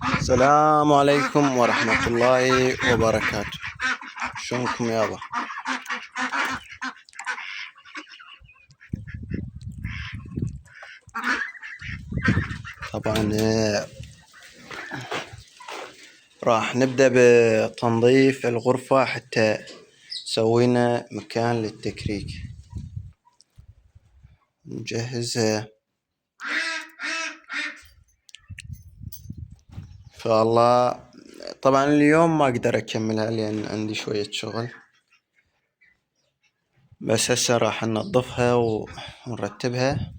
السلام عليكم ورحمة الله وبركاته. شلونكم يابا؟ طبعا راح نبدأ بتنظيف الغرفة حتى سوينا مكان للتكريك. نجهزها فالله. طبعا اليوم ما اقدر اكملها لان عندي شوية شغل، بس هسه راح ننظفها ونرتبها.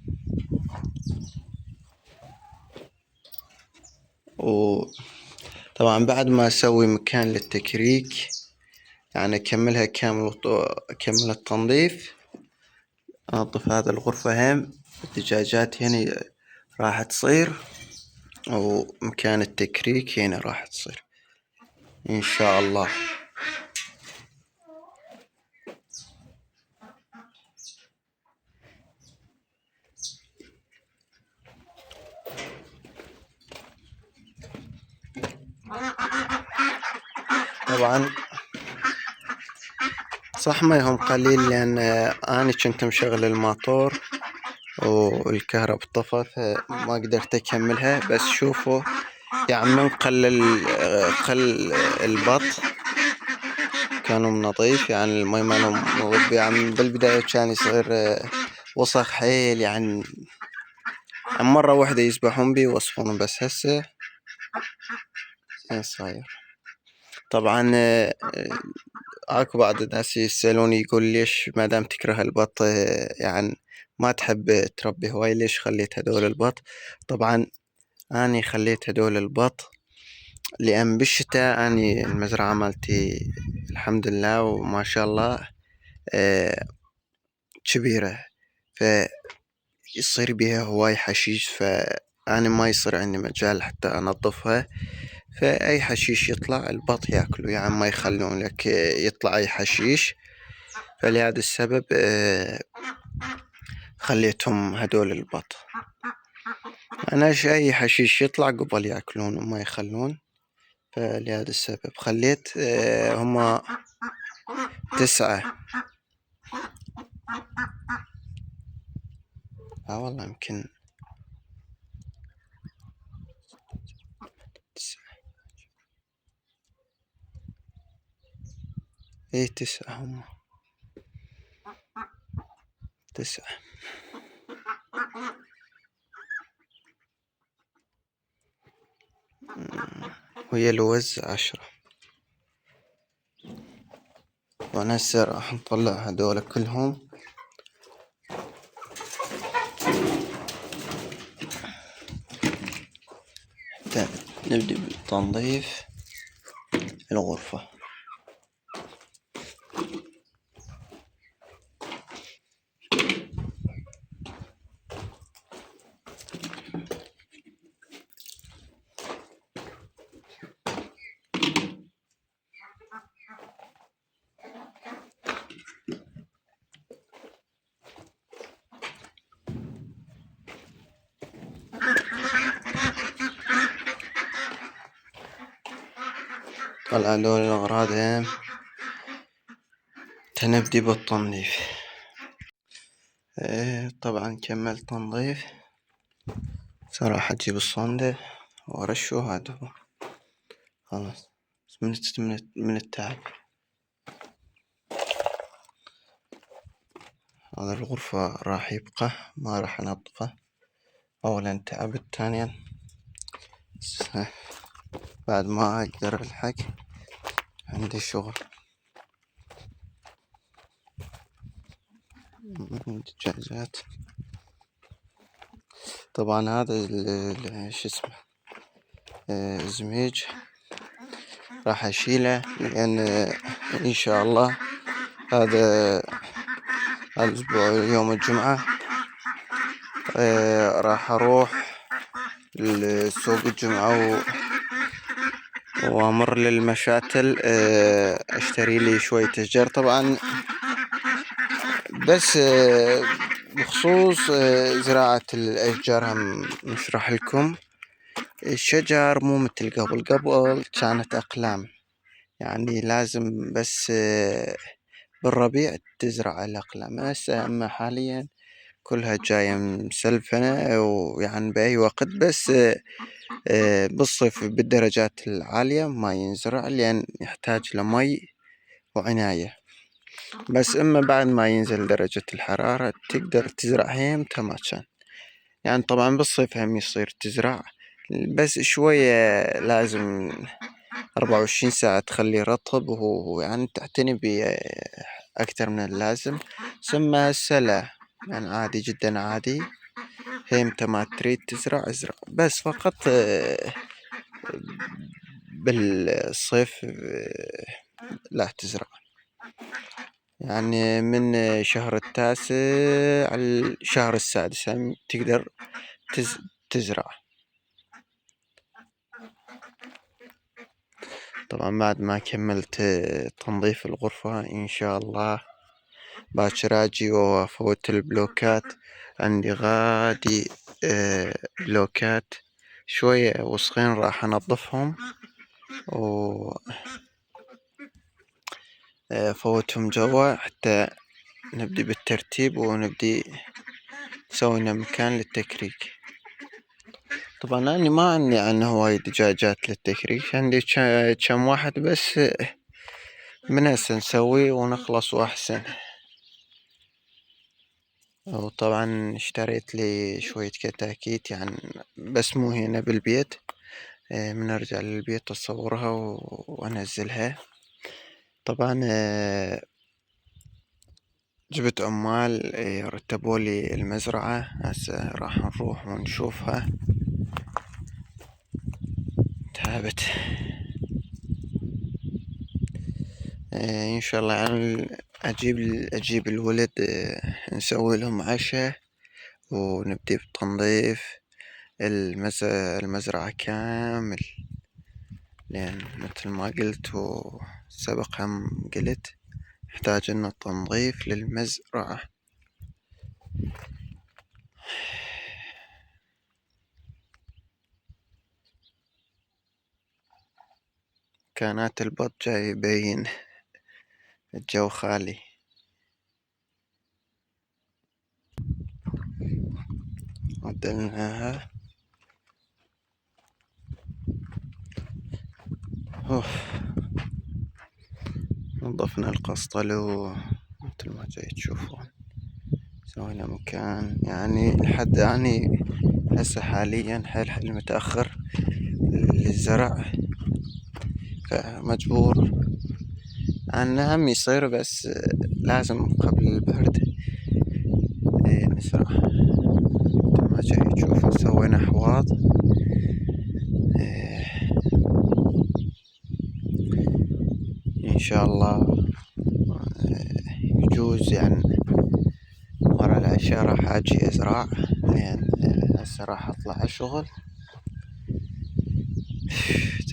وطبعا بعد ما اسوي مكان للتكريك يعني اكملها اكمل التنظيف، انظف هذا الغرفة هم الدجاجات هنا راح تصير، ومكان التكريك هنا راح تصير ان شاء الله. طبعا صح ما يهم قليل لان انا كنت مشغل الماطور والكهرب طفى فما قدرت اكملها. بس شوفوا يعني من قل البط كانوا نظيف، يعني المي مالهم نظيف. يعني بالبداية كان يصير وسخ حيل، يعني مرة واحدة يسبحون بي ويوسخون، بس هسه صاير. طبعا اكو بعض الناس يسألوني يقول ليش ما دام تكره البط يعني ما تحب تربي هواي، ليش خليت هذول البط؟ طبعا اني خليت هذول البط لان بالشتاء اني المزرعة مالتي الحمد لله وما شاء الله كبيرة، فيصير بيها هواي حشيش، فأنا ما يصير عندي مجال حتى أنظفها. فأي حشيش يطلع البط ياكله، يعني ما يخلون لك يطلع أي حشيش. فلهذا السبب خليتهم هدول البط. أنا أي حشيش يطلع قبل ياكلون وما يخلون، فلهذا السبب خليت هما 9. والله يمكن 9. 9 هما 9. ويا الوز 10. وانا هسه راح نطلع هذول كلهم. حتى نبدأ بتنظيف الغرفة. طلع هذول الأغراض هم تنبدي بالتنظيف. طبعا كملت تنظيف. صراحة أجيب الصندة وأرشه. هذا هو خلاص من التعب. هذا الغرفة راح يبقى ما راح أنظفه. أولا تعبت، ثانيا بعد ما أقدر ألحق عندي شغل. دجاجات طبعا هذا شو اسمه زميج راح أشيله، لأن إن شاء الله هذا الأسبوع يوم الجمعة راح أروح لسوق الجمعة وأمر للمشاتل أشتري لي شوية أشجار. طبعا بس بخصوص زراعة الأشجار هم نشرح لكم. الشجر مو متل قبل كانت أقلام، يعني لازم بس بالربيع تزرع الأقلام. هسه أما حاليا كلها جاية مسلفنة، ويعني بأي وقت، بس بالصيف بالدرجات العالية ما ينزرع لأن يحتاج لمي وعناية. بس إما بعد ما ينزل درجة الحرارة تقدر تزرع متى ما كان. يعني طبعا بالصيف هم يصير تزرع، بس شوية لازم 24 ساعة تخليه رطب، وهو يعني تعتني بيه أكتر من اللازم. ثم هسه لا، يعني عادي جدا عادي، هي متى ما تريد تزرع ازرع، بس فقط بالصيف لا تزرع. يعني من شهر التاسع على الشهر السادس هم تقدر تزرع. طبعا بعد ما كملت تنظيف الغرفة إن شاء الله باكر أجي وأفوت البلوكات. عندي غادي بلوكات شوية وسخين راح أنظفهم وأفوتهم جوا حتى نبدي بالترتيب ونبدي نسوي مكان للتكريك. طبعا أنا ما عندي هواي دجاجات للتكريك، عندي كم واحد بس، من هسه نسوي ونخلص وأحسن. وطبعا اشتريت لي شوية كتاكيت، يعني بس مو هنا بالبيت، من أرجع للبيت أصورها وأنزلها. طبعا جبت عمال رتبوا لي المزرعة، هسه راح نروح ونشوفها. تعبت. إن شاء الله يعني أجيب الولد، نسوي لهم عشاء ونبدي بالتنظيف المزرعة كامل، لأن مثل ما قلت وسبق هم قلت يحتاج إنه تنظيف للمزرعة. كانت البط جاي يبين الجو خالي. عدلناها. نظفنا القسطلو مثل ما جاي تشوفون، سوينا مكان يعني لحد يعني هسه حاليا حيل متأخر للزرع، فمجبور أنه هم يصير، بس لازم قبل البرد نزرع. مثل ما جاي تشوفون سوينا حواض، إن شاء الله يجوز يعني ورا العشاء راح أجي أزرع، لأن هسه راح أطلع الشغل.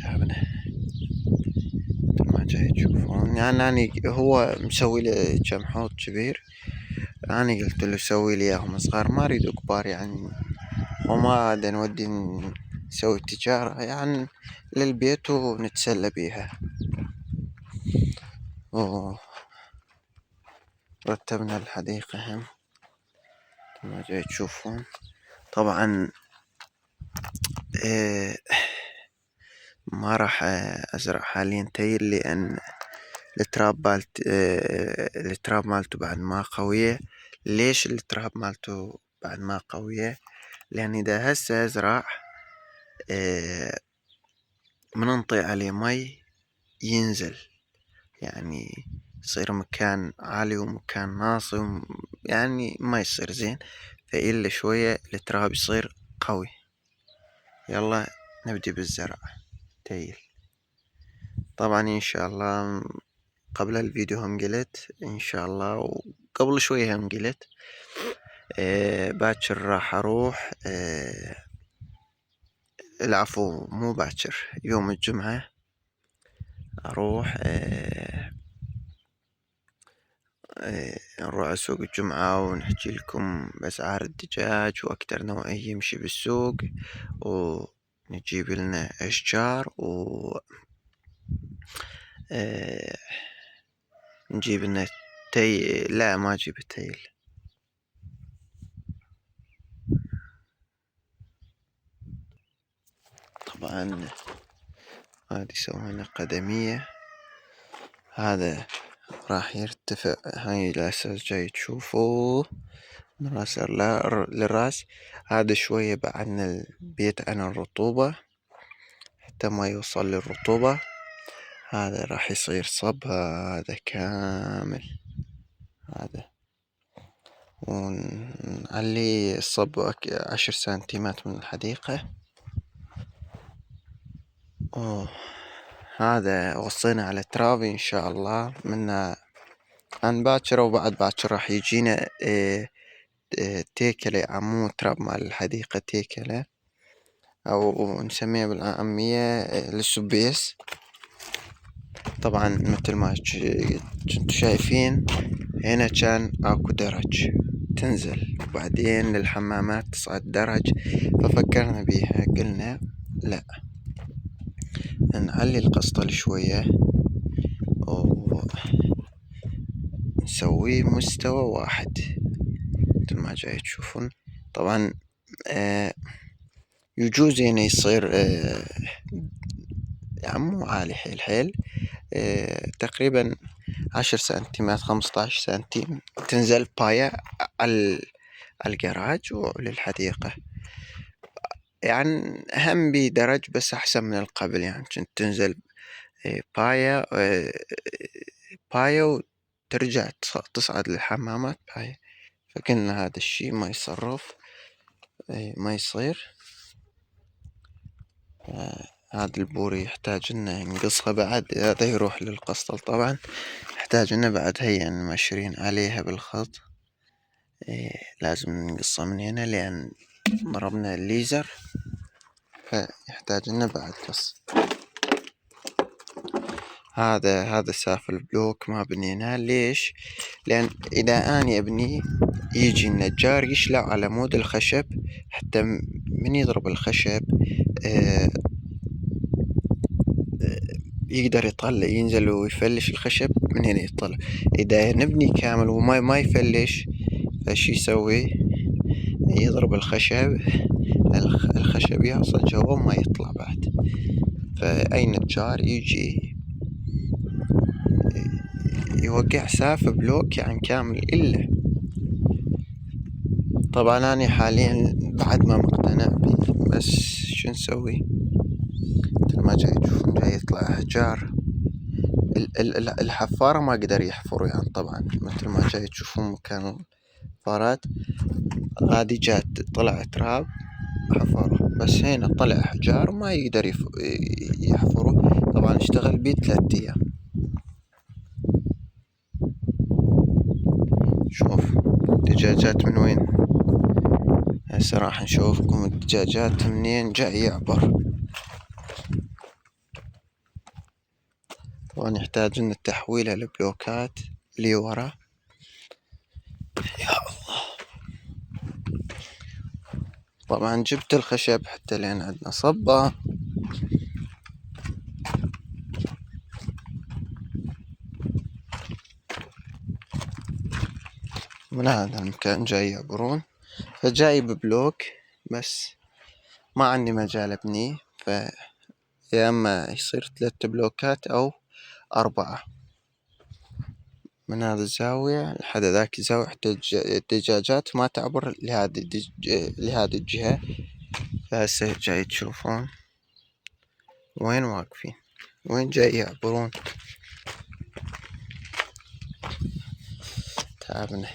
تعبنا. مثل ما جاي تشوفون يعني أنا هو مسوي لي كم حوض كبير، أنا قلت له سوي لي إياهم صغار، ما أريد كبار يعني، وما دا نودي نسوي تجارة، يعني للبيت ونتسلى بيها. ورتبنا الحديقة هم ما جاي تشوفون. طبعا ما راح أزرع حاليا تيل، لأن التراب مالته بعد ما قوية. ليش التراب مالته بعد ما قوية؟ لأن إذا هسه أزرع من ننطي عليه مي ينزل، يعني يصير مكان عالي ومكان ناصي، يعني ما يصير زين، فإلا شوية التراب يصير قوي. يلا نبدي بالزرع تيل. طبعا إن شاء الله قبل الفيديو هم قلت إن شاء الله، وقبل شوية هم قلت باكر راح أروح العفو مو باكر، يوم الجمعة أروح نروح سوق الجمعة ونحكي لكم بأسعار الدجاج وأكتر نوع يمشي بالسوق، نجيب لنا أشجار نجيب لنا لا ما أجيب التيل. طبعا هذه سوينا قدمية، هذا راح يرتفع، هاي الأساس جاي تشوفوه من راس للراس. هذا شوية بعدنا البيت عن الرطوبة حتى ما يوصل للرطوبة. هذا راح يصير صب هذا كامل هذا، ونعلي الصب 10 سنتيمات من الحديقة. هذا وصينا على ترابي إن شاء الله منا عن باكر، وبعد باكر راح يجينا تيكلة عمو تراب مال الحديقة، تيكلة أو نسميها بالعامية السبيس. طبعا مثل ما كنتوا شايفين هنا كان اكو درج تنزل وبعدين للحمامات تصعد درج، ففكرنا بيها قلنا لا نعلي القسطل شوية ونسويه مستوى واحد مثل ما جاي تشوفون. طبعا يجوز هنا يصير يعني مو عالي حيل حيل، تقريبا 10 سنتيمات 15 سنتيم تنزل باية على الجراج وللحديقة. يعني هم بدرج بس أحسن من القبل، يعني كنت تنزل باية وترجع تصعد للحمامات باية، فقلنا هذا الشي ما يصرف ما يصير. هذا البوري يحتاج إنه نقصها بعد، هذا يروح للقسطل طبعا يحتاج إنه بعد هي ماشرين عليها بالخط. لازم نقصها من هنا لأن ضربنا الليزر، فيحتاج إنه بعد قص. هذا ساف البلوك ما بنيناه ليش؟ لأن إذا أنا أبني يجي النجار يشلع على مود الخشب حتى من يضرب الخشب يقدر يطلع ينزل ويفلش الخشب من هنا يطلع. إذا نبني كامل وما ما يفلش فش يسوي؟ يضرب الخشب يوصل جوا ما يطلع بعد. فأي نجار يجي يوقع ساف بلوك يعني كامل إلا. طبعا أنا حاليا بعد ما مقتنع بيه، بس شو نسوي؟ مثل ما جاي تشوفون جاي يطلع أحجار. الحفارة ما قدر يحفر يعني، طبعا مثل ما جاي تشوفون مكان الحفارات هذه جات طلع تراب حفره، بس هنا طلع أحجار ما يقدر يحفره. طبعا اشتغل بيه 3 أيام. شوف الدجاجات من وين، هسه راح نشوفكم الدجاجات منين جاي يعبر. طبعا يحتاج لنا تحويلها لبلوكات اللي ورا. يا الله. طبعا جبت الخشب حتى لين عندنا صبة. من هذا المكان جاي يعبرون، فجايب بلوك بس ما عندي مجال ابنيه، يا اما يصير 3 بلوكات او 4 من هذه الزاوية لحد ذاك الزاوية حتى الدجاجات ما تعبر لهذه الجهة. فهسه جاي تشوفون وين واقفين، وين جاي يعبرون. تعبنا.